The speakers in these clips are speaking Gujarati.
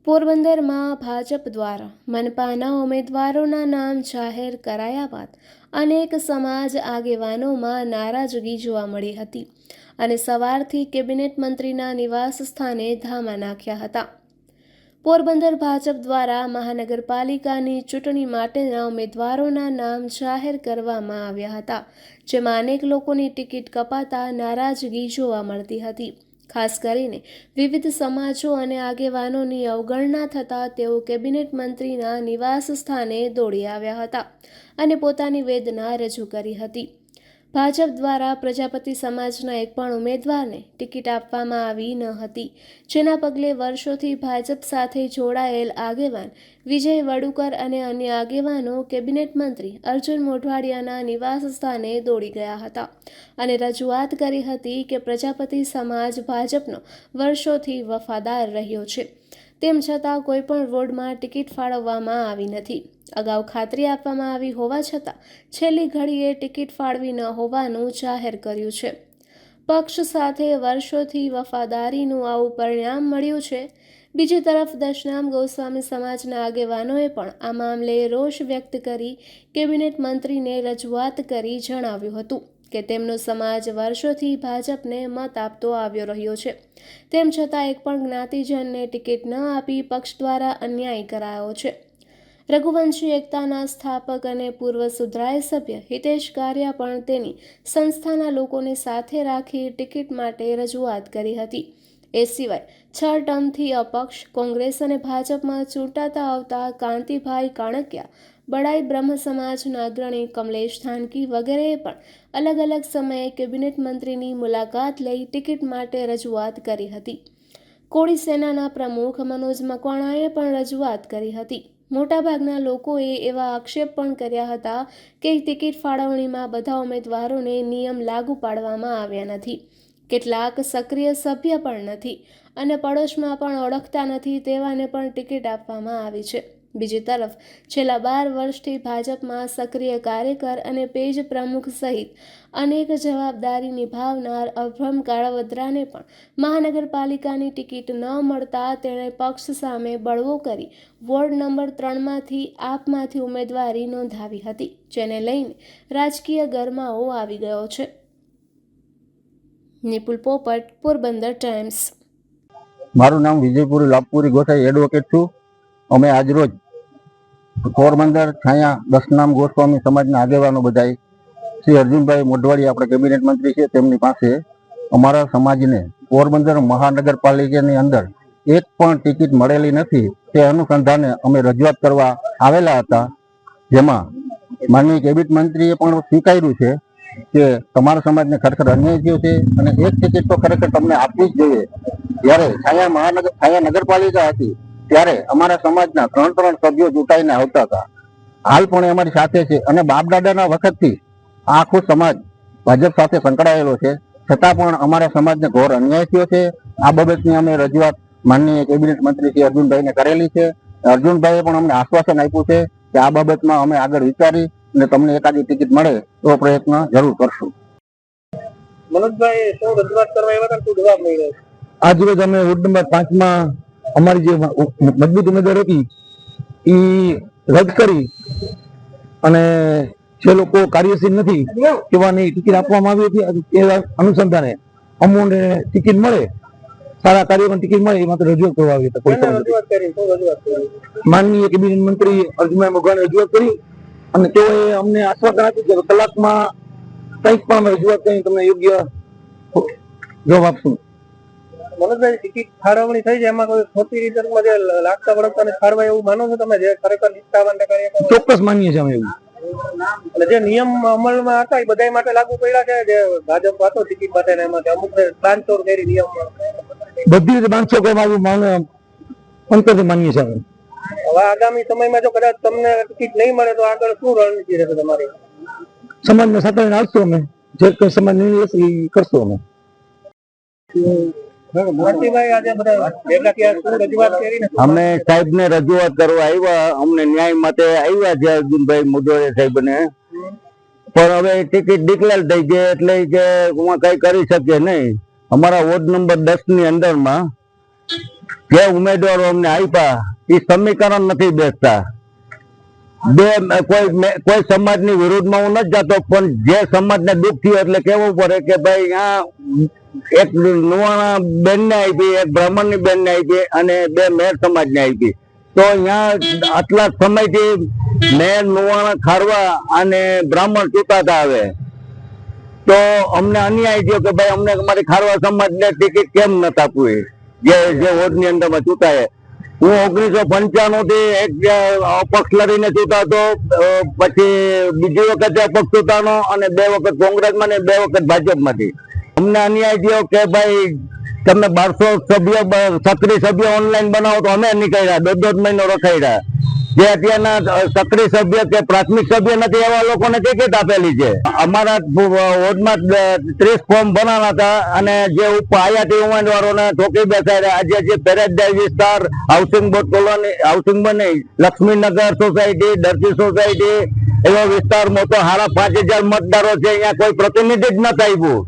પોરબંદરમાં ભાજપ દ્વારા મનપાના ઉમેદવારોના નામ જાહેર કરાયા બાદ અનેક સમાજ આગેવાનોમાં નારાજગી જોવા મળી હતી અને સવારથી કેબિનેટ મંત્રીના નિવાસ સ્થાને ધામા નાખ્યા હતા. પોરબંદર ભાજપ દ્વારા મહાનગરપાલિકાની ચૂંટણી માટેના ઉમેદવારોના નામ જાહેર કરવામાં આવ્યા હતા, જેમાં અનેક લોકોની ટિકિટ કપાતા નારાજગી જોવા મળતી હતી. ખાસ કરીને વિવિધ સમાજો અને આગેવાનોની અવગણના થતાં તેઓ કેબિનેટ મંત્રીના નિવાસ સ્થાને દોડી આવ્યા હતા અને પોતાની વેદના રજૂ કરી હતી. ભાજપ દ્વારા પ્રજાપતિ સમાજના એક પણ ઉમેદવારને ટિકિટ આપવામાં આવી ન હતી, જેના પગલે વર્ષોથી ભાજપ સાથે જોડાયેલ આગેવાન વિજય વડુકર અને અન્ય આગેવાનો કેબિનેટ મંત્રી અર્જુન મોઢવાડિયાના નિવાસ સ્થાને દોડી ગયા હતા અને રજૂઆત કરી હતી કે પ્રજાપતિ સમાજ ભાજપનો વર્ષોથી વફાદાર રહ્યો છે, તેમ છતાં કોઈપણ વોર્ડમાં ટિકિટ ફાળવવામાં આવી નથી. અગાઉ ખાતરી આપવામાં આવી હોવા છતાં છેલ્લી ઘડીએ ટિકિટ ફાળવી ન હોવાનું જાહેર કર્યું છે. પક્ષ સાથે વર્ષોથી વફાદારીનું આવું પરિણામ મળ્યું છે. બીજી તરફ દશનામ ગોસ્વામી સમાજના આગેવાનોએ પણ આ મામલે રોષ વ્યક્ત કરી કેબિનેટ મંત્રીને રજૂઆત કરી જણાવ્યું હતું કે તેમનો સમાજ વર્ષોથી ભાજપને મત આપતો આવ્યો રહ્યો છે, તેમ છતાં એક પણ જ્ઞાતિજનને ટિકિટ ન આપી પક્ષ દ્વારા અન્યાય કરાયો છે. રઘુવંશી એકતાના સ્થાપક અને પૂર્વ સુધરાય સભ્ય હિતેશ કારિયા પણ તેની સંસ્થાના લોકોને સાથે રાખી ટિકિટ માટે રજૂઆત કરી હતી. એ સિવાય 6 ટર્મથી અપક્ષ કોંગ્રેસ અને ભાજપમાં ચૂંટાતા આવતા કાંતિભાઈ કાણકિયા, બડાઈ બ્રહ્મ સમાજના અગ્રણી કમલેશ થાનકી વગેરેએ પણ અલગ અલગ સમયે કેબિનેટ મંત્રીની મુલાકાત લઈ ટિકિટ માટે રજૂઆત કરી હતી. કોળી સેનાના પ્રમુખ મનોજ મકવાણાએ પણ રજૂઆત કરી હતી. મોટાભાગના લોકોએ એવા આક્ષેપ પણ કર્યા હતા કે ટિકિટ ફાળવણીમાં બધા ઉમેદવારોને નિયમ લાગુ પાડવામાં આવ્યા નથી, કેટલાક સક્રિય સભ્ય પણ નથી અને પડોશમાં પણ ઓળખતા નથી તેવાને પણ ટિકિટ આપવામાં આવી છે. બીજી તરફ છેલ્લા 12 વર્ષથી ભાજપમાં સક્રિય કાર્યકર અને પેજ પ્રમુખ સહિત અનેક જવાબદારી નિભાવનાર અભ્રમ કાળવદ્રાને પણ મહાનગરપાલિકાની ટિકિટ ન મળતા તેણે પક્ષ સામે બળવો કરી વોર્ડ નંબર 3માંથી આપમાંથી ઉમેદવારી નોંધાવી હતી, જેને લઈને રાજકીય ગરમાવો આવી ગયો છે. નિપુલ પોપટ, પોરબંદર ટાઈમ્સ. મારું નામ વિજયપુરી લાભપુરી ગોસાઈ એડવોકેટ છું. અમે આજરોજ પોરબંદર છાયા દશનામ ગોસ્વામી સમાજના આગેવાનો બધાય શ્રી અર્જુનભાઈ મોઢવાડિયા આપણે કેબિનેટ મંત્રી છે તેમની પાસે અમારા સમાજને પોરબંદર મહાનગરપાલિકાની અંદર એક પણ ટિકિટ મળેલી નથી તે અનુસંધાને અમે રજૂઆત કરવા આવેલા હતા, જેમાં માનનીય કેબિનેટ મંત્રીએ પણ સ્વીકાર્યું છે કે તમારા સમાજને ખરેખર અન્યાય થયો છે અને એક ટિકિટ તો ખરેખર તમને આપવી જ જોઈએ. જ્યારે છાયા નગરપાલિકા હતી ત્યારે અમારા સમાજના 3 સભ્યો ચૂંટાઈને આવતા હતા. હાલ પણ અમારી સાથે છે અને બાપ દાદાના વખતથી આખો સમાજ ભાજપ સાથે સંકળાયેલો છે, છતાં પણ અમારા સમાજને ઘોર અન્યાય થયો છે. આ બાબતની અમે રજૂઆત માનનીય કેબિનેટ મંત્રી શ્રી અર્જુનભાઈને કરેલી છે. અર્જુનભાઈએ પણ અમને આશ્વાસન આપ્યું છે કે આ બાબતમાં અમે આગળ વિચારી અને તમને એકાદી ટિકિટ મળે તો પ્રયત્ન જરૂર કરશું. મનોજભાઈ શું રજૂઆત કરવા આવ્યા હતા, શું જવાબ મળ્યો? આજરોજ અમે વોર્ડ નંબર 5માં અમારી જે મજબૂત ઉમેદવાર હતી એ રદ કરી અને જે લોકો કાર્યશીલ નથી તેવાની ટિકિટ આપવામાં આવી હતી. એ અનુસંધાને અમોને ટિકિટ મળે, સારા કાર્યોમાં ટિકિટ મળે એ માત્ર રજૂઆત કરવા આવી હતા. માનનીય કેબિનેટ મંત્રી અર્જુનભાઈ મોઢવાડિયાએ રજૂઆત કરી અને તેઓએ અમને આશ્વાસન આપ્યું કે કલાકમાં કંઈક પણ અમે રજૂઆત કરી તમને યોગ્ય જવાબ આપશું. મનોજભાઈ, ટિકિટ ફાળવણી થઈ છે, એમાં કોઈ ખોટી રીતે જે લાગતા વળગતા ફાળવા એવું માનો છો તમે, જે ખરેખર નિષ્ઠાવાન કાર્ય? ચોક્કસ માનીએ છીએ અમે એવું. એટલે જે નિયમ અમલમાં હતા એ બધા માટે લાગુ પડ્યા છે, જે ભાજપ હતો ટિકિટ માટે એમાંથી અમુક બાંધછોડ કરી નિયમમાં બધી રીતે બાંધછોડ કરવામાં અંતરથી માનીએ છીએ. હવે આગામી સમયમાં જો કદાચ તમને ટિકિટ નહીં મળે તો આગળ શું રણનીતિ રહેશે તમારી? સમાજને સાથે આવશું, અમે જે કઈ સમાજ નિર્ણય લેશે એ કરશું અમે. અમે સાહેબ ને રજૂઆત કરવા આવ્યા, અમને ન્યાય માટે આવ્યા છે અર્જુનભાઈ મોઢવાડિયા સાહેબ ને, પણ હવે ટિકિટ ડિક્લેર થઈ ગઈ એટલે કે કઈ કરી શકીએ નહીં. અમારા વોર્ડ નંબર 10 ની અંદરમાં જે ઉમેદવારો અમને આપ્યા એ સમીકરણ નથી બેસતા. કોઈ સમાજની વિરુદ્ધમાં હું નથી જતો, પણ જે સમાજને દુઃખ થયું એટલે કેવું પડે કે ભાઈ આ એક નુવાણા બેનને આપી, એક બ્રાહ્મણની બેનને આપી અને 2 મેર સમાજને આપી. તો અહીંયા આટલા સમયથી મેર, નુવાણા, ખારવા અને બ્રાહ્મણ ચૂંટાતા આવે, તો અમને અન્યાય થયો કે ભાઈ અમને અમારી ખારવા સમાજને ટિકિટ કેમ નથી આપવી જે વોર્ડની અંદરમાં ચૂંટાય. હું 1995 થી એક અપક્ષ લડીને ચૂંટાતો, પછી બીજી વખતે અપક્ષ ચૂંટાનો અને 2 વખત કોંગ્રેસમાં ને 2 વખત ભાજપમાંથી. અમને અન્યાય થયો કે ભાઈ તમે 1200 સક્રિય સભ્ય ઓનલાઈન બનાવો તો અમે નીકળ્યા, 2.5 મહિનો રખાડ્યા. જે અત્યારના સક્રિય સભ્ય કે પ્રાથમિક સભ્ય નથી એવા લોકોને ટિકિટ આપેલી છે. અમારા વોર્ડમાં 30 ફોર્મ બનાવવાના હતા અને જે આયાતી ઉમેદવારોને ઠોકી બેસાડ્યા. આજે જે પેરેડડાઈ વિસ્તાર, હાઉસિંગ બોર્ડ કોલોની, હાઉસિંગ બની, લક્ષ્મીનગર સોસાયટી, દરજી સોસાયટી એવો વિસ્તાર મોટો 5,500 મતદારો છે, અહીંયા કોઈ પ્રતિનિધિ જ નથી આવ્યું.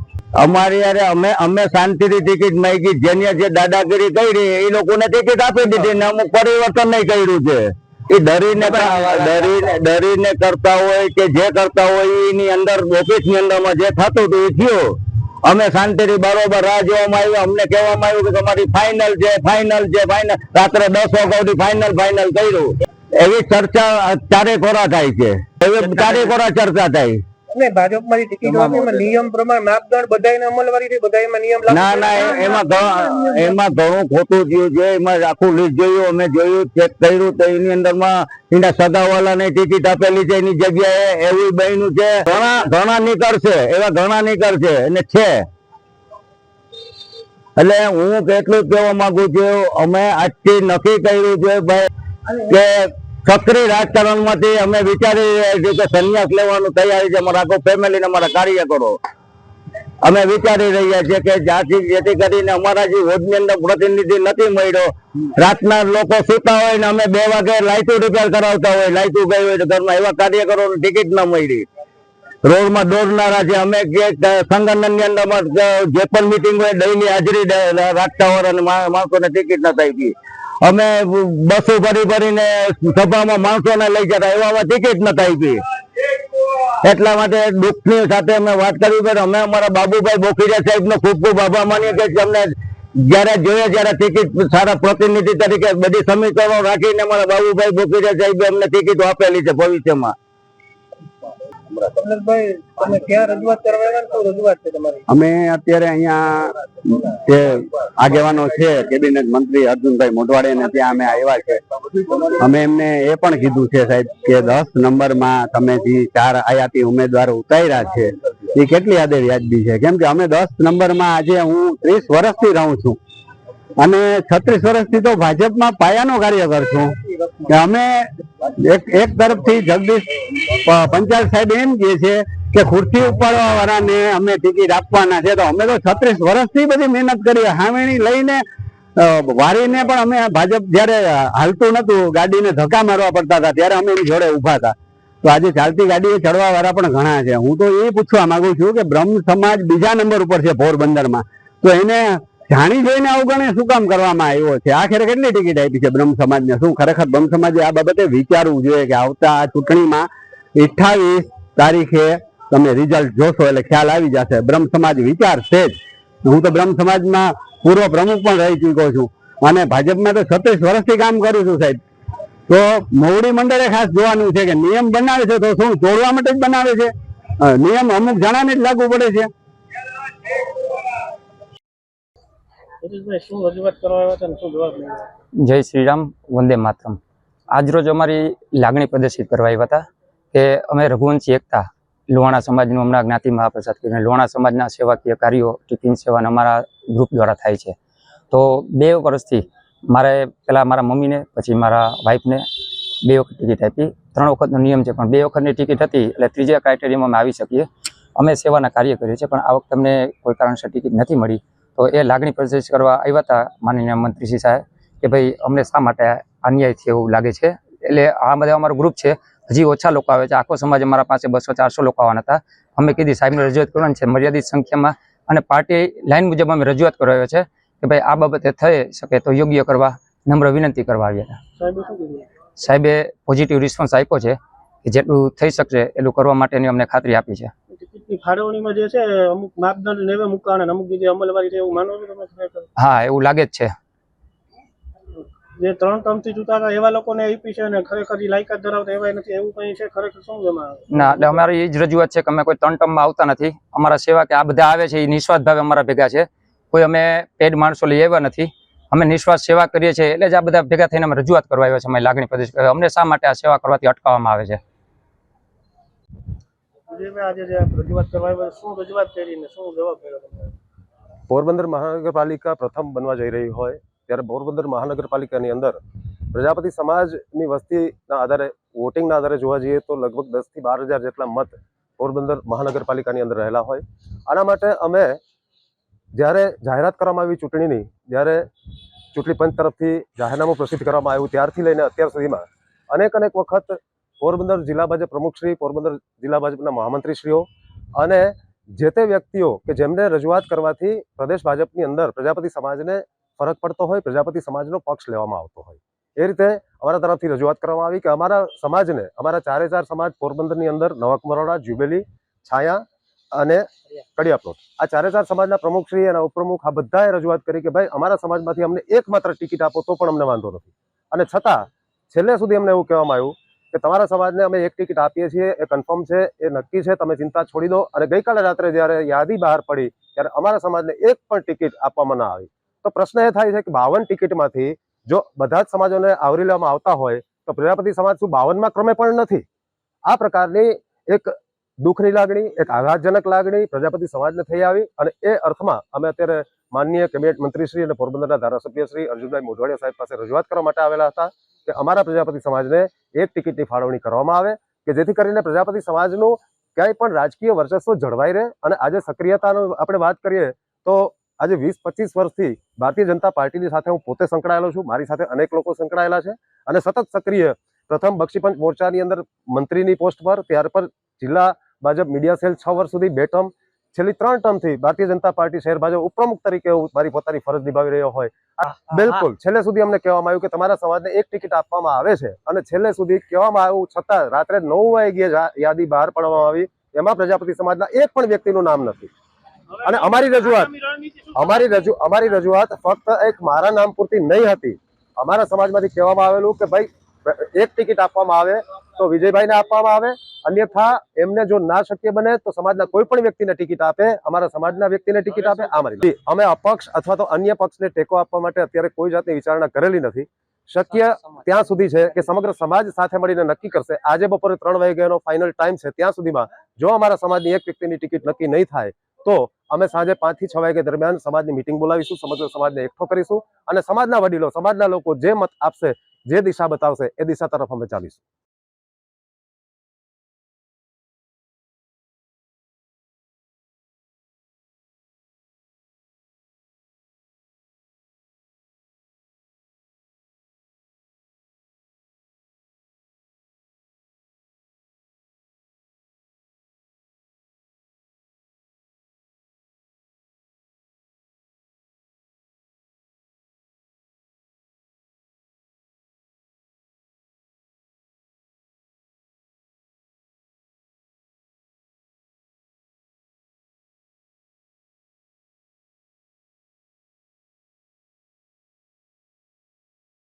અમારી યારે અમે શાંતિથી ટિકિટ માંગી, જેને જે દાદાગીરી કરી એ લોકોને ટિકિટ આપી દીધી ને અમુક પરિવર્તન નહીં કર્યું છે. એ ડરીને કરતા હોય કે જે કરતા હોય એની અંદર ઓફિસની અંદરમાં જે થતું હતું એ થયું. અમે શાંતિથી બરોબર રાહ જોવામાં આવ્યું. અમને કહેવામાં આવ્યું કે તમારી ફાઇનલ છે. રાત્રે 10 વાગ્યાથી ફાઇનલ કર્યું. એવી ચર્ચા ચારે કોરા થાય છે, એવી ચારે કોરા ચર્ચા થાય. અને ભાજપમાંથી ટિકિટ આપી એમાં નિયમ પ્રમાણે માપદંડ બધાયને અમલવારી થઈ, બધાયમાં નિયમ લાગુ. ના, એમાં ઘણું ખોટું થયું છે. એમાં આખું લિસ્ટ જોયું, અમે જોયું, ચેક કર્યું તો એની અંદરમાં એના સગાવાલાને ટિકિટ આપેલી છે, એની જગ્યાએ એવું બન્યું છે. ઘણા નીકળશે, એવા ઘણા નીકળશે અને છે. એટલે હું કેટલું કહેવા માંગુ છું, અમે આજથી નક્કી કર્યું છે ભાઈ કે સક્રિય રાજકારણમાંથી અમે વિચારી રહ્યા છીએ કે સંન્યાસ લેવાનું તૈયારી છે. અમારા આખો ફેમિલી, અમારા કાર્યકરો અમે વિચારી રહ્યા છીએ કે જેથી કરીને અમારા જે વોર્ડની અંદર પ્રતિનિધિ નથી મળ્યો. રાતના લોકો સૂતા હોય ને અમે 2 વાગે લાઇટો રિપેર કરાવતા હોય, લાઇટો ગઈ હોય તો ઘરમાં, એવા કાર્યકરોને ટિકિટ ન મળી. રોડમાં દોડનારા છે. અમે સંગઠનની અંદરમાં જે પણ મિટિંગ હોય ડેઈલી હાજરી રાખતા હોય અને માણસોને ટિકિટ નથી આપી. અમે બસો ભરીને સભામાં માણસોને લઈ જતા, એવામાં ટિકિટ નથી આપી. એટલા માટે દુઃખની સાથે અમે વાત કરી કે અમે અમારા બાબુભાઈ બોખીરિયા સાહેબનો ખૂબ ખૂબ આભાર માનીએ કે અમને જયારે જોઈએ ત્યારે ટિકિટ સારા પ્રતિનિધિ તરીકે બધી સમીકરણો રાખીને અમારા બાબુભાઈ બોખીરિયા સાહેબે અમને ટિકિટો આપેલી છે ભવિષ્યમાં. અમે અત્યારે અહીંયા જે આગેવાનો છે, કેબિનેટ મંત્રી અર્જુનભાઈ મોઢવાડિયા ને ત્યાં અમે આવ્યા છે. અમે એમને એ પણ કીધું છે સાહેબ કે 10 નંબરમાં તમે જે 4 આયાતી ઉમેદવારો ઉતાર્યા છે એ કેટલી હદે વ્યાજબી છે. કેમ કે અમે 10 નંબરમાં આજે હું 30 વર્ષથી રહું છું અને 36 વર્ષથી તો ભાજપમાં પાયાનો કાર્યકર છું. અમે એક તરફથી જગદીશ પંચાલ સાહેબ એમ કહે છે કે ખુરશી ઉપાડવા વાળાને અમે ટિકિટ આપવાના છે, તો અમે તો 36 વર્ષથી બધી મહેનત કરી, હાવેણી લઈને વારીને પણ અમે ભાજપ જયારે હાલતું નતું, ગાડીને ધક્કા મારવા પડતા હતા ત્યારે અમે એની જોડે ઉભા હતા. તો આજે ચાલતી ગાડીએ ચડવા વાળા પણ ઘણા છે. હું તો એ પૂછવા માંગુ છું કે બ્રહ્મ સમાજ બીજા નંબર ઉપર છે પોરબંદરમાં, તો એને જાણી જોઈને અવગણે શું કામ કરવામાં આવ્યો છે? આખરે કેટલી ટિકિટ આપી છે બ્રહ્મ સમાજને? શું ખરેખર બ્રહ્મ સમાજે આ બાબતે વિચારવું જોઈએ કે આવતા આ ચૂંટણીમાં 28 તારીખે તમે રિઝલ્ટ જોશો એટલે ખ્યાલ આવી જશે. બ્રહ્મ સમાજ વિચારશે જ. હું તો બ્રહ્મ સમાજમાં પૂર્વ પ્રમુખ પણ રહી ચૂક્યો છું અને ભાજપમાં તો 36 વર્ષથી કામ કરું છું સાહેબ. તો મોવડી મંડળે ખાસ જોવાનું છે કે નિયમ બનાવે છે તો શું તોડવા માટે જ બનાવે છે? નિયમ અમુક જણાને જ લાગુ પડે છે. જય શ્રી રામ, વંદે માતરમ. આજરોજ અમારી લાગણી પ્રદર્શિત કરવા આવ્યા હતા કે અમે રઘુવંશી એકતા લોહાણા સમાજનું હમણાં જ્ઞાતિ મહાપ્રસાદ કરીને લોહાણા સમાજના સેવાકીય કાર્યો ટિફિન સેવાના અમારા ગ્રુપ દ્વારા થાય છે. તો 2 વર્ષથી મારે પહેલાં મારા મમ્મીને પછી મારા વાઈફને 2 વખત ટિકિટ આપી. 3 વખતનો નિયમ છે પણ 2 વખતની ટિકિટ હતી એટલે 3જા ક્રાઇટેરિયામાં અમે આવી શકીએ. અમે સેવાના કાર્ય કરીએ છીએ પણ આ વખતે અમને કોઈ કારણસર ટિકિટ નથી મળી. તો એ લાગણી પ્રદર્શિત કરવા આવ્યા હતા માનનીય મંત્રીશ્રી સાહેબ કે ભાઈ અમને શા માટે અન્યાય છે એવું લાગે છે. એટલે આ બધા અમારો ગ્રુપ છે, હજી ઓછા લોકો આવે છે. આખો સમાજ અમારા પાસે 200-400 લોકો આવવાના હતા. અમે કીધી સાહેબને રજૂઆત કરવાની છે મર્યાદિત સંખ્યામાં અને પાર્ટી લાઈન મુજબ અમે રજૂઆત કરાવ્યો છે કે ભાઈ આ બાબતે થઈ શકે તો યોગ્ય કરવા નમ્ર વિનંતી કરવા આવ્યા હતા. સાહેબે શું કીધું? સાહેબે પોઝિટિવ રિસ્પોન્સ આપ્યો છે કે જેટલું થઈ શકશે એટલું કરવા માટેની અમને ખાતરી આપી છે. ટિકિટની ફાળવણીમાં જે છે અમુક માપદંડ નેવે મૂકવાના અને અમુક જગ્યાએ અમલવારી છે એવું માનો છો તમે ખરેખર? હા, એવું લાગે જ છે. જે 3 ટર્મથી ચૂંટાતા એવા લોકોને આપી છે અને ખરેખર જે લાયકાત ધરાવતા એવા નથી એવું કંઈ છે ખરેખર શું જમા? ના, એટલે અમારી એ જ રજૂઆત છે કે અમે કોઈ 3 ટર્મમાં આવતા નથી. અમારા સેવા કે આ બધા આવે છે એ નિસ્વાર્થ ભાવે અમારા ભેગા છે. કોઈ અમે પેડ માણસો લઈ આવ્યા નથી. અમે નિસ્વાર્થ સેવા કરીએ છીએ એટલે જ આ બધા ભેગા થઈને અમે રજૂઆત કરવા આવ્યા છે. અમે લાગણી પ્રદેશ અમને શા માટે આ સેવા કરવાથી અટકાવવામાં આવે છે. આજે જે રજૂઆત કરવા આવ્યા શું રજૂઆત કરી ને શું જવાબ મળ્યો તમને? પોરબંદર મહાનગરપાલિકા પ્રથમ બનવા જઈ રહી હોય ત્યારે પોરબંદર મહાનગરપાલિકાની અંદર પ્રજાપતિ સમાજની વસ્તીના આધારે વોટિંગના આધારે જોવા જઈએ તો લગભગ 10 થી 12,000 જેટલા મત પોરબંદર મહાનગરપાલિકાની અંદર રહેલા હોય. આના માટે અમે જ્યારે જાહેરાત કરવામાં આવી ચૂંટણીની, જ્યારે ચૂંટણી પંચ તરફથી જાહેરનામું પ્રસિદ્ધ કરવામાં આવ્યું ત્યારથી લઈને અત્યાર સુધીમાં અનેક વખત પોરબંદર જિલ્લા ભાજપ પ્રમુખશ્રી, પોરબંદર જિલ્લા ભાજપના મહામંત્રીશ્રીઓ અને જે તે વ્યક્તિઓ કે જેમને રજૂઆત કરવાથી પ્રદેશ ભાજપની અંદર પ્રજાપતિ સમાજને ફરક પડતો હોય, પ્રજાપતિ સમાજનો પક્ષ લેવામાં આવતો હોય, એ રીતે અમારા તરફથી રજૂઆત કરવામાં આવી કે અમારા સમાજને, અમારા 4 સમાજ પોરબંદરની અંદર નવક મરોડા, જ્યુબેલી, છાયા અને કડિયાપ્લોટ, આ 4 સમાજના પ્રમુખશ્રી અને ઉપપ્રમુખ આ બધાએ રજૂઆત કરી કે ભાઈ અમારા સમાજમાંથી અમને એકમાત્ર ટિકિટ આપો તો પણ અમને વાંધો નથી. અને છતાં છેલ્લે સુધી અમને એવું કહેવામાં આવ્યું કે તમારા સમાજને અમે એક ટિકિટ આપીએ છીએ, એ કન્ફર્મ છે, એ નક્કી છે, તમે ચિંતા છોડી દો. અને ગઈકાલે રાત્રે જ્યારે યાદી બહાર પડી ત્યારે અમારા સમાજને એક પણ ટિકિટ આપવામાં ના આવી. તો પ્રશ્ન એ થાય છે કે 52 ટિકિટમાંથી જો બધા જ સમાજોને આવરી લેવામાં આવતા હોય તો પ્રજાપતિ સમાજ શું 52માં ક્રમે પણ નથી? આ પ્રકારની એક દુઃખની લાગણી, એક આઘાતજનક લાગણી પ્રજાપતિ સમાજને થઈ આવી. અને એ અર્થમાં અમે અત્યારે માનનીય કેબિનેટ મંત્રીશ્રી અને પોરબંદરના ધારાસભ્ય શ્રી અર્જુનભાઈ મોઢવાડિયા સાહેબ પાસે રજૂઆત કરવા માટે આવેલા હતા કે અમારા પ્રજાપતિ સમાજને એક ટિકિટની ફાળવણી કરવામાં આવે કે જેથી કરીને પ્રજાપતિ સમાજનું ક્યાંય પણ રાજકીય વર્ચસ્વ જળવાઈ રહે. અને આજે સક્રિયતાનો આપણે વાત કરીએ તો આજે 20-25 વર્ષથી ભારતીય જનતા પાર્ટીની સાથે હું પોતે સંકળાયેલો છું. મારી સાથે અનેક લોકો સંકળાયેલા છે અને સતત સક્રિય, પ્રથમ બક્ષીપંચ મોરચાની અંદર મંત્રીની પોસ્ટ પર, ત્યાર પર જિલ્લા ભાજપ મીડિયા સેલ 6 વર્ષ સુધી 2 ટર્મ, છેલ્લી 3 ટર્મથી ભારતીય જનતા પાર્ટી શહેર ભાજપ ઉપપ્રમુખ તરીકે હું મારી પોતાની ફરજ નિભાવી રહ્યો હોય. બિલકુલ છેલ્લે સુધી અમને કહેવામાં આવ્યું કે તમારા સમાજને એક ટિકિટ આપવામાં આવે છે અને છેલ્લે સુધી કહેવામાં આવ્યું છતાં રાત્રે 9 વાગ્યે યાદી બહાર પાડવામાં આવી, એમાં પ્રજાપતિ સમાજના એક પણ વ્યક્તિનું નામ નથી. અને અમારી રજૂઆત ફક્ત એક મારા નામ પૂરતી નહીં હતી. અમારા સમાજમાંથી કહેવામાં આવેલું કે ભાઈ એક ટિકિટ આપવામાં આવે તો વિજયભાઈને આપવામાં આવે, અન્યથા એમને જો ના શક્ય બને તો સમાજના કોઈ પણ વ્યક્તિને ટિકિટ આપે, અમારા સમાજના વ્યક્તિને ટિકિટ આપે. અમે અપક્ષ અથવા તો અન્ય પક્ષને ટેકો આપવા માટે અત્યારે કોઈ જાતની વિચારણા કરેલી નથી. શક્ય ત્યાં સુધી છે કે સમગ્ર સમાજ સાથે મળીને નક્કી કરશે. આજે બપોરે 3 વાગ્યાનો ફાઇનલ ટાઈમ છે. ત્યાં સુધીમાં જો અમારા સમાજની એક વ્યક્તિની ટિકિટ નક્કી નહીં થાય તો અમે સાંજે 5 થી 6 વાગ્યા દરમિયાન સમાજની મિટિંગ બોલાવીશું, સમગ્ર સમાજને એકઠો કરીશું અને સમાજના વડીલો, સમાજના લોકો જે મત આપશે, જે દિશા બતાવશે એ દિશા તરફ અમે ચાલીશું.